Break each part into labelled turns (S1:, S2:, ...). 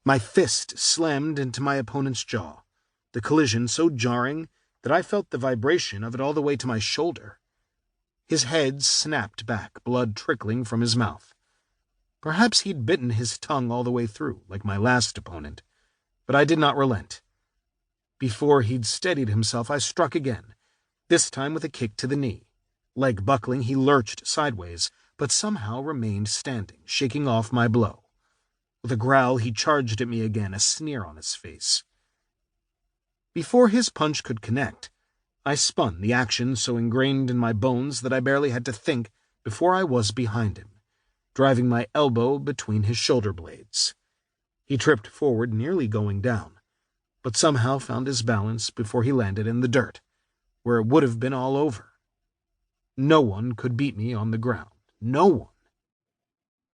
S1: My fist slammed into my opponent's jaw, the collision so jarring that I felt the vibration of it all the way to my shoulder. His head snapped back, blood trickling from his mouth. Perhaps he'd bitten his tongue all the way through, like my last opponent, but I did not relent. Before he'd steadied himself, I struck again, this time with a kick to the knee. Leg buckling, he lurched sideways, but somehow remained standing, shaking off my blow. With a growl, he charged at me again, a sneer on his face. Before his punch could connect, I spun, the action so ingrained in my bones that I barely had to think before I was behind him, driving my elbow between his shoulder blades. He tripped forward, nearly going down, but somehow found his balance before he landed in the dirt, where it would have been all over. No one could beat me on the ground. No one.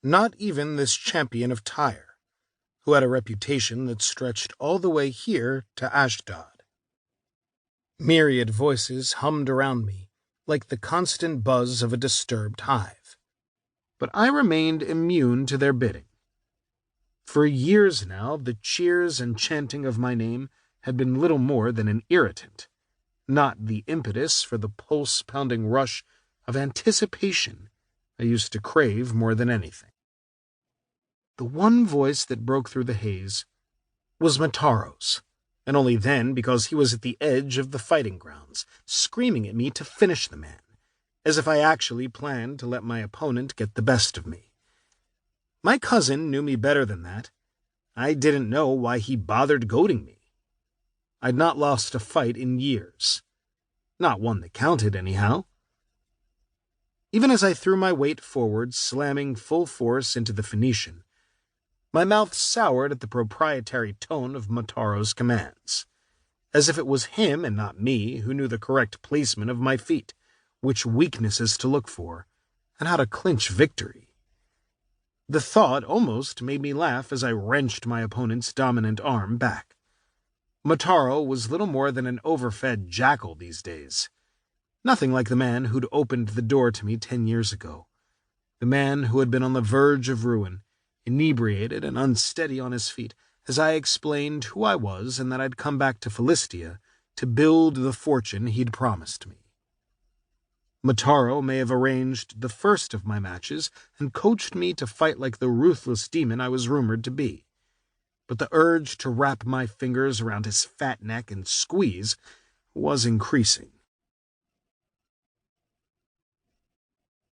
S1: Not even this champion of Tyre, who had a reputation that stretched all the way here to Ashdod. Myriad voices hummed around me, like the constant buzz of a disturbed hive. But I remained immune to their bidding. For years now, the cheers and chanting of my name had been little more than an irritant, not the impetus for the pulse-pounding rush of anticipation I used to crave more than anything. The one voice that broke through the haze was Mataro's, and only then because he was at the edge of the fighting grounds, screaming at me to finish the man, as if I actually planned to let my opponent get the best of me. My cousin knew me better than that. I didn't know why he bothered goading me. I'd not lost a fight in years. Not one that counted, anyhow. Even as I threw my weight forward, slamming full force into the Phoenician, my mouth soured at the proprietary tone of Mataro's commands, as if it was him and not me who knew the correct placement of my feet, which weaknesses to look for, and how to clinch victory. The thought almost made me laugh as I wrenched my opponent's dominant arm back. Mataro was little more than an overfed jackal these days. Nothing like the man who'd opened the door to me 10 years ago. The man who had been on the verge of ruin, inebriated and unsteady on his feet, as I explained who I was and that I'd come back to Philistia to build the fortune he'd promised me. Mataro may have arranged the first of my matches and coached me to fight like the ruthless demon I was rumored to be, but the urge to wrap my fingers around his fat neck and squeeze was increasing.